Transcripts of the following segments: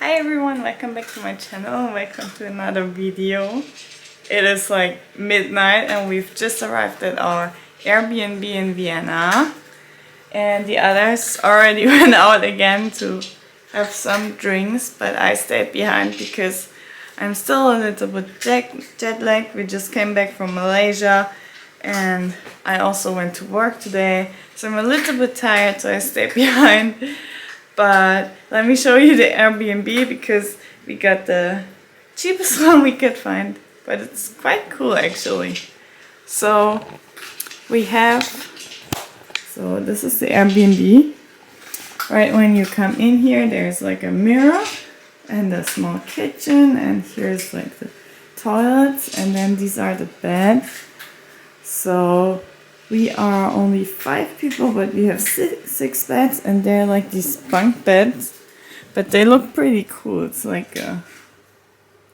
Hi everyone, welcome back to my channel, welcome to another video. It is like midnight and we've just arrived at our Airbnb in Vienna. And the others already went out again to have some drinks, but I stayed behind because I'm still a little bit jet lagged. We just came back from Malaysia and I also went to work today, so I'm a little bit tired, so I stayed behind. But let me show you the Airbnb because we got the cheapest one we could find, but it's quite cool actually. So this is the Airbnb. Right when you come in here, there's like a mirror and a small kitchen, and here's like the toilets, and then these are the beds. So we are only 5 people, but we have 6 beds, and they're like these bunk beds, but they look pretty cool. It's like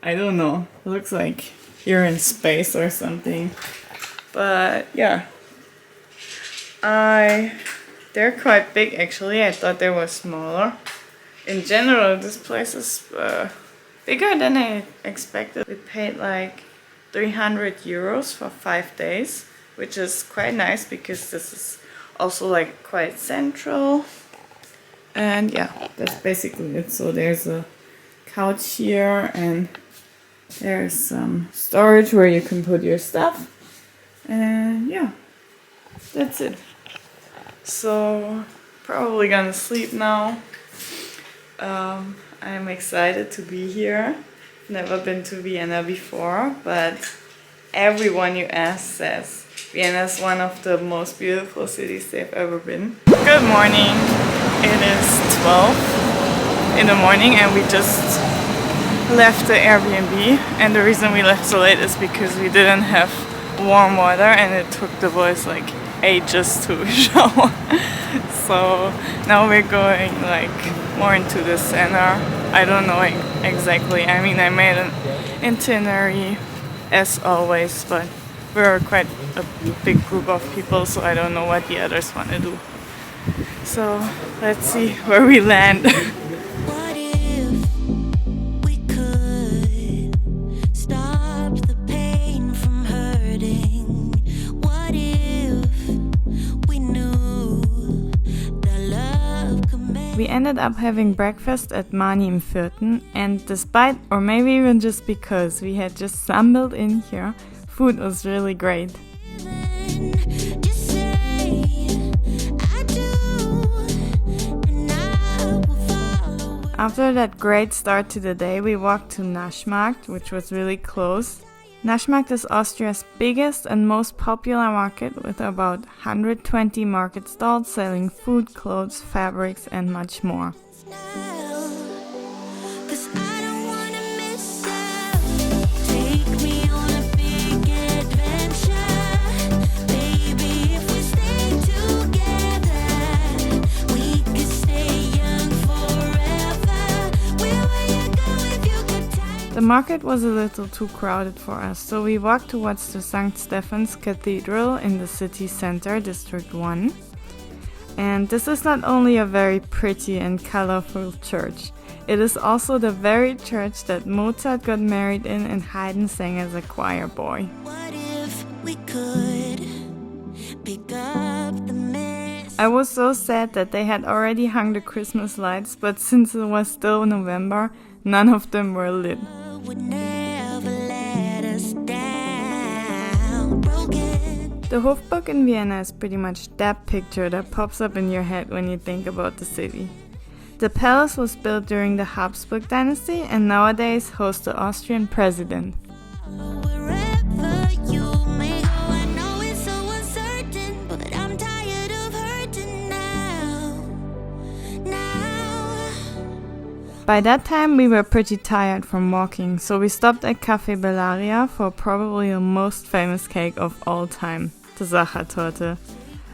I don't know, it looks like you're in space or something. But yeah, they're quite big actually. I thought they were smaller. In general, this place is bigger than I expected. We paid like 300 euros for 5 days, which is quite nice because this is also like quite central. And yeah, that's basically it. So there's a couch here and there's some storage where you can put your stuff. And yeah, that's it. So probably gonna sleep now. I'm excited to be here. Never been to Vienna before, but everyone you ask says Vienna is one of the most beautiful cities they've ever been. Good morning. It is 12 in the morning and we just left the Airbnb, and the reason we left so late is because we didn't have warm water and it took the boys like ages to shower. So now we're going like more into the center. I don't know exactly. I mean, I made an itinerary as always, but we're quite a big group of people, so I don't know what the others want to do. So let's see where we land. What if we could stop the pain from hurting? What if we knew that love could make... We ended up having breakfast at Mani im Vierten, and despite, or maybe even just because, we had just stumbled in here, food was really great. Just say I do, and I will follow. After that great start to the day, we walked to Naschmarkt, which was really close. Naschmarkt is Austria's biggest and most popular market, with about 120 market stalls selling food, clothes, fabrics and much more. Now, 'cause I don't wanna miss out. Take me on a big adventure, baby. If we stay together, we could stay young forever. Where will you go if you could take... The market was a little too crowded for us, so we walked towards the St. Stephen's Cathedral in the city center, District 1. And this is not only a very pretty and colorful church, it is also the very church that Mozart got married in and Haydn sang as a choir boy. What if we could pick up the mess? I was so sad that they had already hung the Christmas lights, but since it was still November, none of them were lit. Would never let us down. Broken. The Hofburg in Vienna is pretty much that picture that pops up in your head when you think about the city. The palace was built during the Habsburg dynasty and nowadays hosts the Austrian president. Wherever you may go, I know it's so uncertain, but I'm tired of hurting now. By that time we were pretty tired from walking, so we stopped at Café Bellaria for probably the most famous cake of all time, the Sachertorte.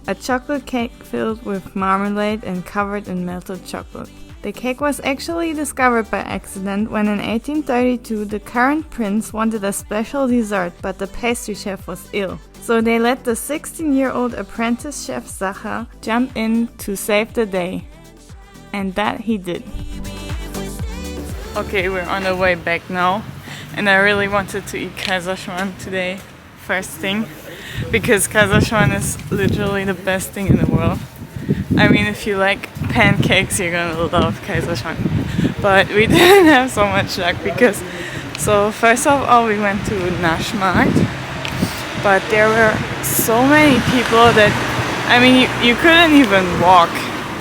A chocolate cake filled with marmalade and covered in melted chocolate. The cake was actually discovered by accident when in 1832 the current prince wanted a special dessert, but the pastry chef was ill. So they let the 16-year-old apprentice chef Sacher jump in to save the day. And that he did. Okay, we're on the way back now, and I really wanted to eat Kaiserschmarrn today, first thing, because Kaiserschmarrn is literally the best thing in the world. I mean, if you like pancakes, you're gonna love Kaiserschmarrn. But we didn't have so much luck because, so first of all, we went to Naschmarkt, but there were so many people that, I mean, you couldn't even walk.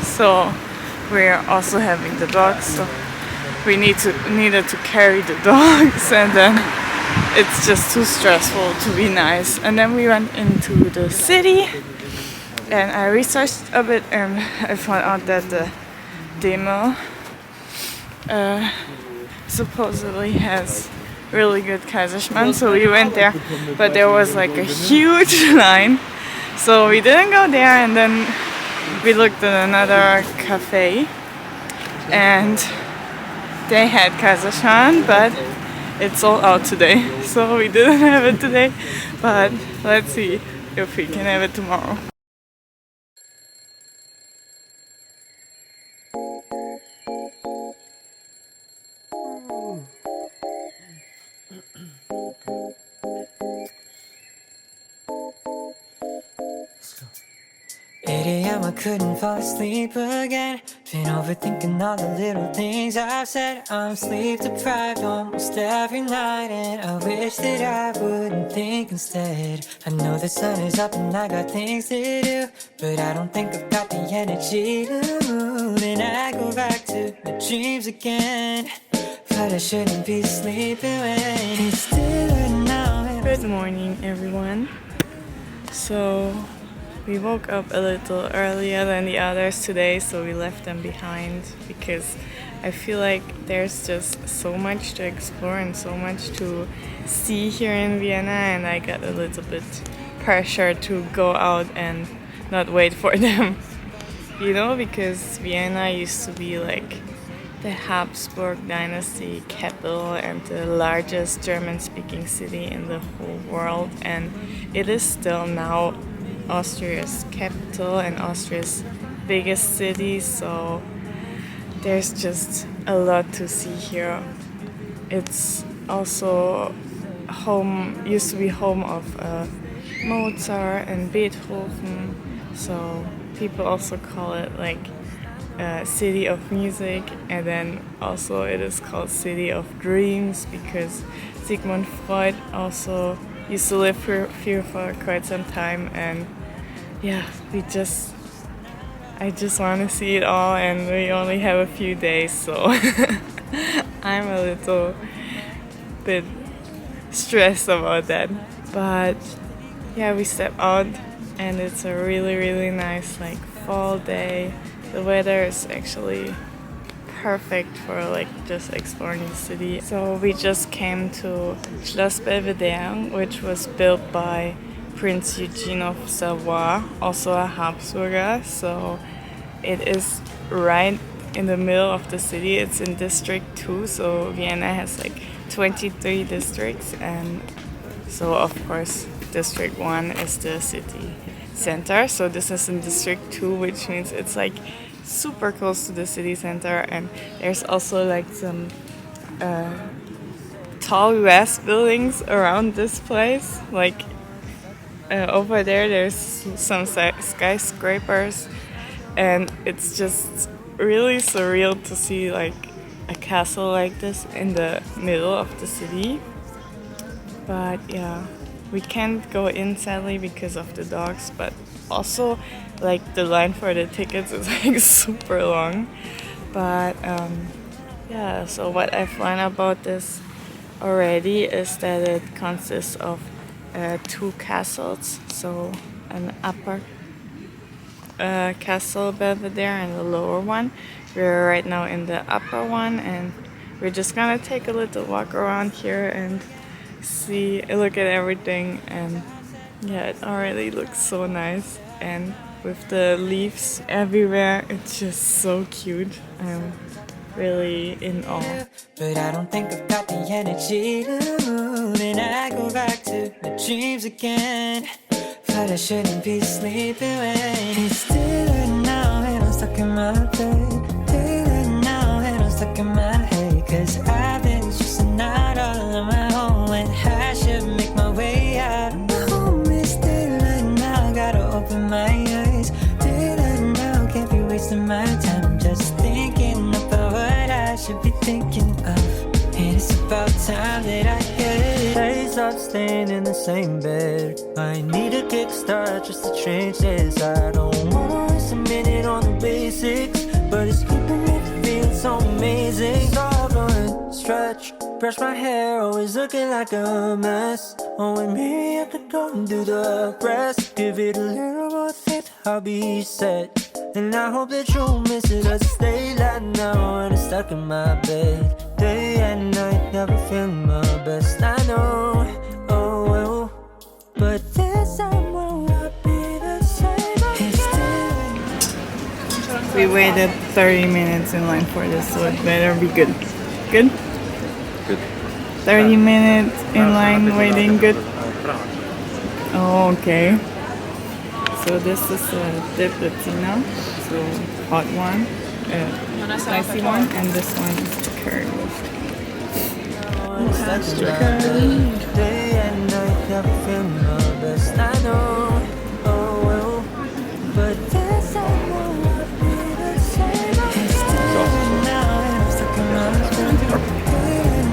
So we're also having the dogs, so we needed to carry the dogs, and then it's just too stressful to be nice. And then we went into the city, and I researched a bit, and I found out that the demo supposedly has really good Kaiserschmarrn, so we went there, but there was like a huge line, so we didn't go there. And then we looked at another cafe, and they had Kaiserschmarrn, but it's sold out today, so we didn't have it today, but let's see if we can have it tomorrow. I couldn't fall asleep again. Been overthinking all the little things I've said. I'm sleep deprived almost every night, and I wish that I wouldn't think instead. I know the sun is up and I got things to do, but I don't think I've got the energy to move. And I go back to my dreams again, but I shouldn't be sleeping when it's still now. Good morning, everyone. So we woke up a little earlier than the others today, so we left them behind because I feel like there's just so much to explore and so much to see here in Vienna, and I got a little bit pressure to go out and not wait for them. You know, because Vienna used to be like the Habsburg dynasty capital and the largest German-speaking city in the whole world, and it is still now Austria's capital and Austria's biggest city, so there's just a lot to see here. It's also used to be home of Mozart and Beethoven, so people also call it like City of Music, and then also it is called City of Dreams because Sigmund Freud also used to live here for quite some time. And yeah, I just want to see it all, and we only have a few days, so I'm a little bit stressed about that. But yeah, we step out and it's a really, really nice like fall day. The weather is actually perfect for like just exploring the city. So we just came to Schloss Belvedere, which was built by Prince Eugene of Savoy, also a Habsburger. So it is right in the middle of the city. It's in District 2, so Vienna has like 23 districts, and so of course District 1 is the city center. So this is in District 2, which means it's like super close to the city center, and there's also like some tall glass buildings around this place. Like over there's some skyscrapers, and it's just really surreal to see like a castle like this in the middle of the city. But yeah, we can't go in sadly because of the dogs, but also like the line for the tickets is like super long. But yeah, so what I've learned about this already is that it consists of two castles, so an upper castle Belvedere and the lower one. We're right now in the upper one, and we're just gonna take a little walk around here and look at everything. And yeah, it already looks so nice, and with the leaves everywhere, it's just so cute. I'm really in awe. But I don't think I've got the energy to move, and I go back to my dreams again. But I shouldn't be sleeping when it's still now, and I'm stuck in my bed. Daylight now, and I'm stuck in my head, 'cause staying in the same bed. I need a kickstart just to change this. I don't wanna waste a minute on the basics, but it's keeping me feeling so amazing. All going stretch, brush my hair, always looking like a mess. Oh, and maybe I could go and do the rest. Give it a little more faith, I'll be set. And I hope that you'll miss it as stay like now when I'm stuck in my bed. Day and night, never feeling my best. I know, oh well, but this time will not be the same. We waited 30 minutes in line for this, so it better be good. Good? Good. 30 minutes in line waiting, good? Oh, okay. So this is a diplotina, so hot one, spicy one, and this one is the curry. Day and night, never feeling my best. I know, oh well, but this time will not be the same. Now that I'm stuck in my head,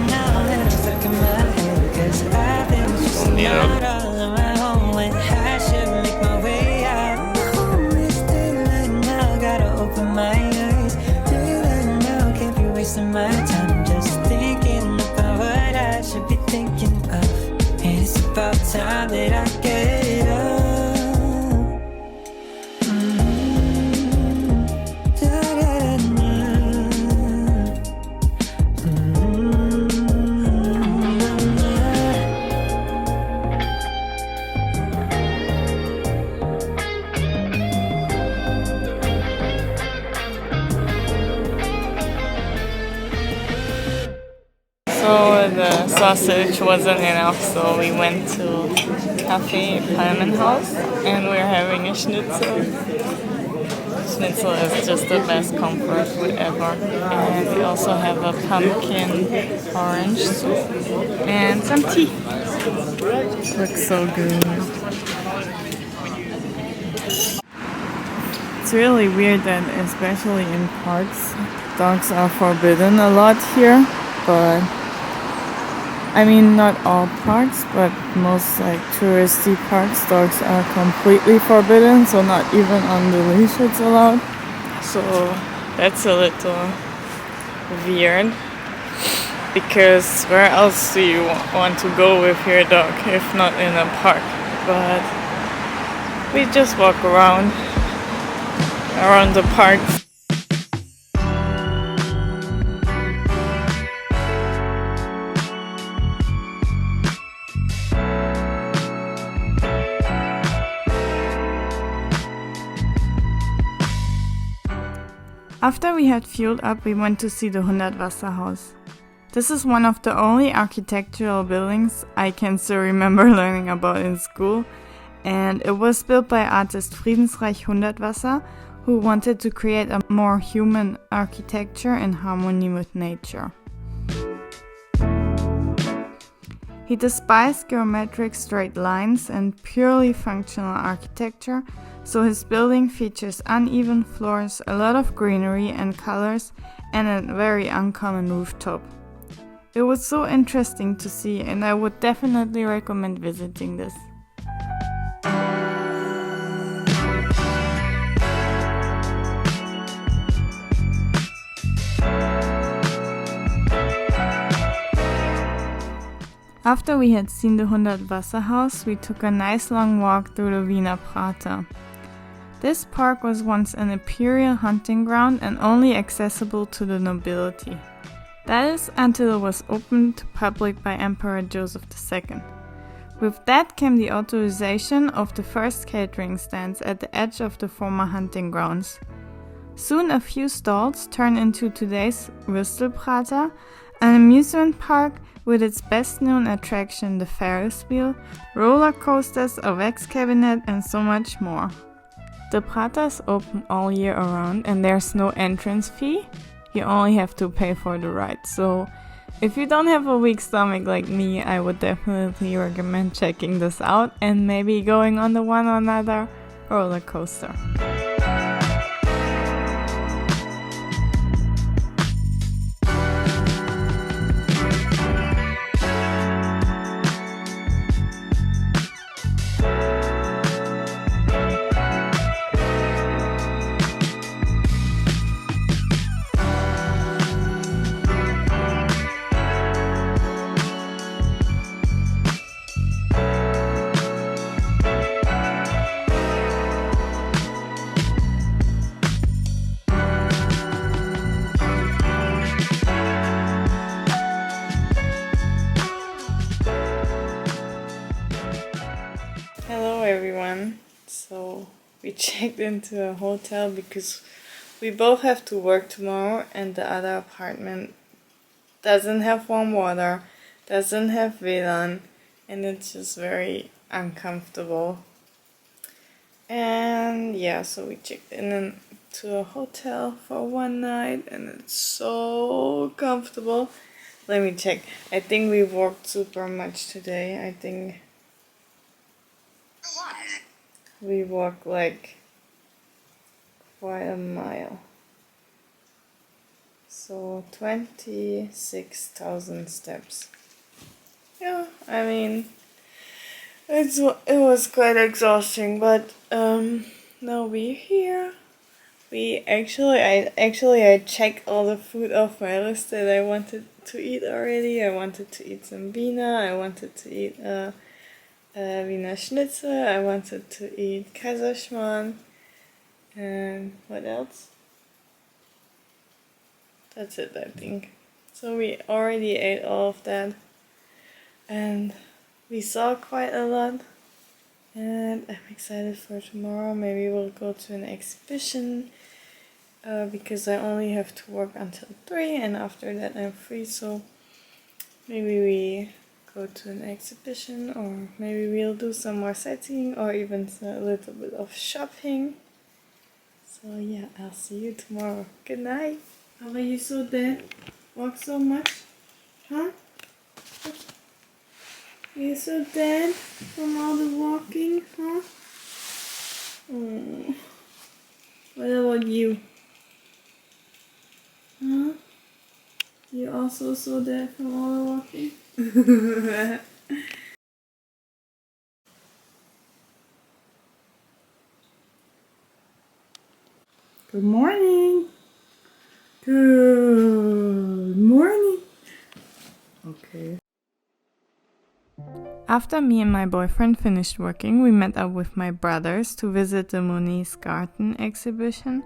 now that I'm stuck in my head, 'cause I've been just not all on my own when I should make my way out. Oh, it's daylight now, gotta open my eyes. Daylight now, can't be wasting my time just thinking about what I should be thinking of. And it's about time that I get up. So the sausage wasn't enough, so we went to Cafe Palmenhaus and we're having a schnitzel. Schnitzel is just the best comfort food ever. And we also have a pumpkin orange soup and some tea. Looks so good. It's really weird that especially in parks, dogs are forbidden a lot here, but I mean, not all parks, but most like touristy parks, dogs are completely forbidden, so not even on the leash it's allowed. So that's a little weird, because where else do you want to go with your dog if not in a park? But we just walk around the park. After we had fueled up, we went to see the 100 Wasserhaus. This is one of the only architectural buildings I can still remember learning about in school, and it was built by artist Friedensreich Hundertwasser, who wanted to create a more human architecture in harmony with nature. He despised geometric straight lines and purely functional architecture, so his building features uneven floors, a lot of greenery and colors, and a very uncommon rooftop. It was so interesting to see, and I would definitely recommend visiting this. After we had seen the 100 Wasserhaus, we took a nice long walk through the Wiener Prater. This park was once an imperial hunting ground and only accessible to the nobility. That is until it was opened to public by Emperor Joseph II. With that came the authorization of the first catering stands at the edge of the former hunting grounds. Soon a few stalls turned into today's Würstelprater, an amusement park with its best known attraction, the Ferris wheel, roller coasters, a wax cabinet, and so much more. The Prater is open all year around and there's no entrance fee. You only have to pay for the ride. So if you don't have a weak stomach like me, I would definitely recommend checking this out and maybe going on the one or another roller coaster. we checked into a hotel because we both have to work tomorrow, and the other apartment doesn't have warm water, doesn't have WLAN, and it's just very uncomfortable. And yeah, so we checked into a hotel for one night, and it's so comfortable. Let me check. I think we walked super much today. I think we walked like quite a mile. So 26,000 steps. Yeah, I mean, it was quite exhausting, but now we're here. I checked all the food off my list that I wanted to eat already. I wanted to eat some Wiener. I wanted to eat Wiener Schnitzel. I wanted to eat Kaiserschmarrn. And what else? That's it, I think. So we already ate all of that. And we saw quite a lot. And I'm excited for tomorrow. Maybe we'll go to an exhibition. Because I only have to work until 3, and after that I'm free. So maybe we go to an exhibition, or maybe we'll do some more sightseeing, or even a little bit of shopping. So yeah, I'll see you tomorrow. Good night. How are you so dead? Walk so much? Huh? You're so dead from all the walking, huh? Oh. What about you? Huh? You also so dead from all the walking? Good morning. Good morning. Okay. After me and my boyfriend finished working, we met up with my brothers to visit the Monet's Garden exhibition.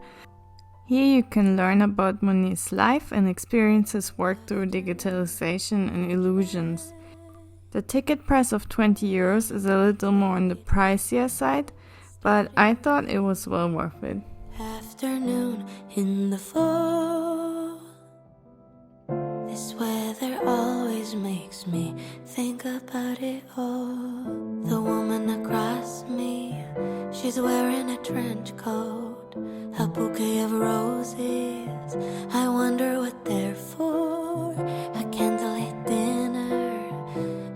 Here you can learn about Monet's life and experience his work through digitalization and illusions. The ticket price of 20 euros is a little more on the pricier side, but I thought it was well worth it. Afternoon in the fall. This weather always makes me think about it all. The woman across me, she's wearing a trench coat, a bouquet of roses. I wonder what they're for. A candlelit dinner,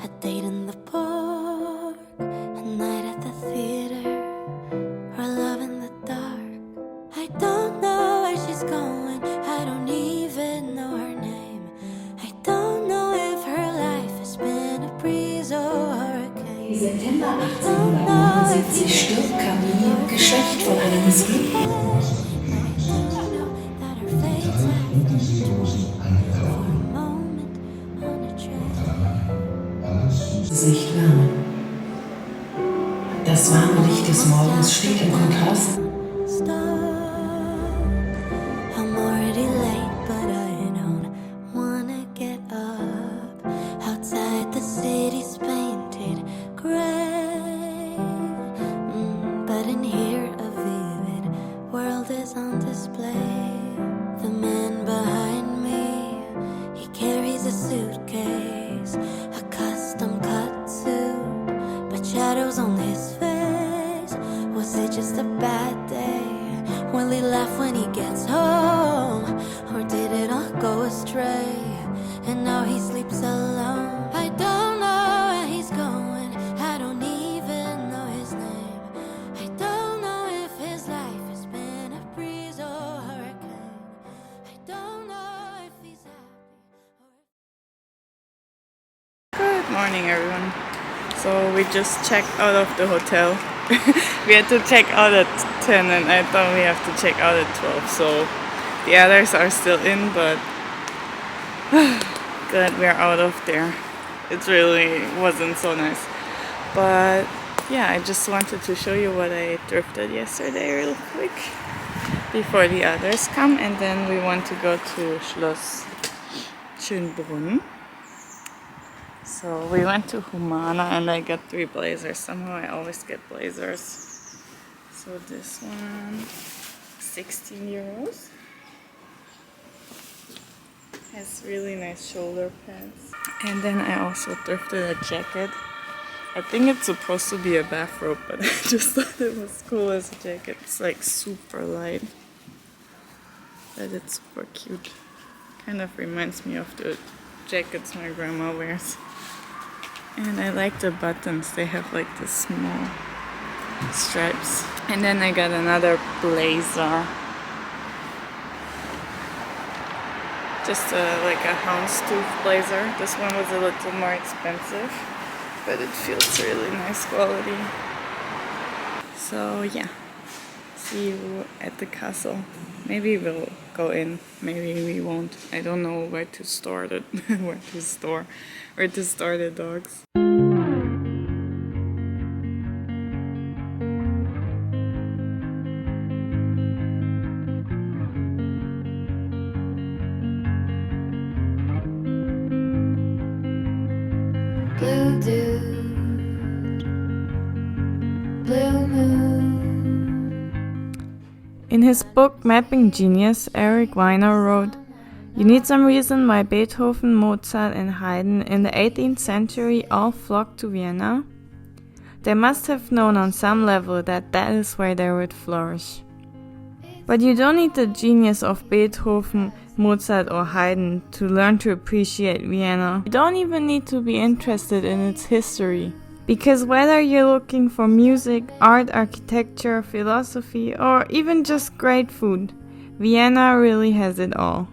a date in the park, a night at the theater, or love in the dark. I don't know where she's going, I don't even know her name. I don't know if her life has been a breeze or a hurricane. Im September 1879 stirbt Kylie, geschwächt von einer Missbildung. Nicht wärmen. Das warme Licht des Morgens steht im Kontrast. I'm already late, but I don't wanna get up. Outside the city's painted gray, but in here a vivid world is on display. The man behind me, he carries a suitcase, a custom cut suit, but shadows on his face. Was it just a bad day? Will he laugh when he gets home? Or did it all go astray? And now he sleeps alone. I don't know where he's going, I don't even know his name. I don't know if his life has been a breeze or a hurricane. I don't know if he's happy or... Good morning, everyone. So we just checked out of the hotel. We had to check out at 10, and I thought we have to check out at 12. So the others are still in, but glad we're out of there. It really wasn't so nice. But yeah, I just wanted to show you what I thrifted yesterday real quick before the others come, and then we want to go to Schloss Schönbrunn. So we went to Humana, and I got 3 blazers. Somehow I always get blazers. So this one, 16 euros. Has really nice shoulder pads. And then I also thrifted a jacket. I think it's supposed to be a bathrobe, but I just thought it was cool as a jacket. It's like super light, but it's super cute. Kind of reminds me of the jackets my grandma wears. And I like the buttons. They have like the small stripes. And then I got another blazer. Just like a houndstooth blazer. This one was a little more expensive, but it feels really nice quality. So yeah, see you at the castle. Maybe we'll go in, maybe we won't. I don't know where to store the where to store the dogs. Blue dude, blue moon. In his book Mapping Genius, Eric Weiner wrote, "You need some reason why Beethoven, Mozart and Haydn in the 18th century all flocked to Vienna? They must have known on some level that that is where they would flourish. But you don't need the genius of Beethoven, Mozart or Haydn to learn to appreciate Vienna. You don't even need to be interested in its history. Because whether you're looking for music, art, architecture, philosophy, or even just great food, Vienna really has it all."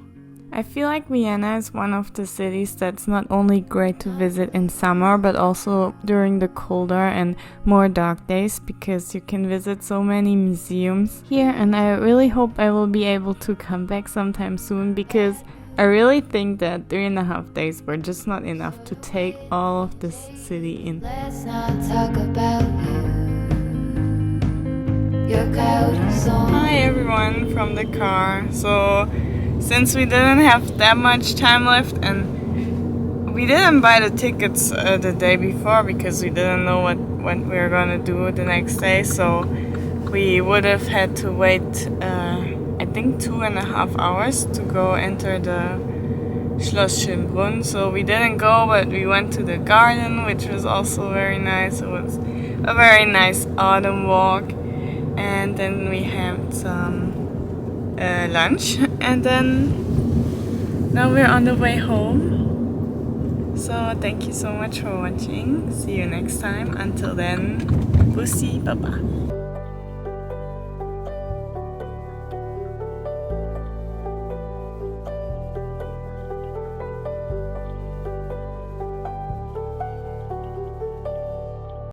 I feel like Vienna is one of the cities that's not only great to visit in summer, but also during the colder and more dark days, because you can visit so many museums here, and I really hope I will be able to come back sometime soon, because I really think that 3.5 days were just not enough to take all of this city in. Let's not talk about you. Your coat is on. Hi everyone from the car. So since we didn't have that much time left and we didn't buy the tickets the day before because we didn't know what we were gonna do the next day, so we would have had to wait I think 2.5 hours to go enter the Schloss Schönbrunn. So we didn't go, but we went to the garden, which was also very nice. It was a very nice autumn walk, and then we had some lunch, and then now we're on the way home. So thank you so much for watching. See you next time. Until then, pussy, bye bye.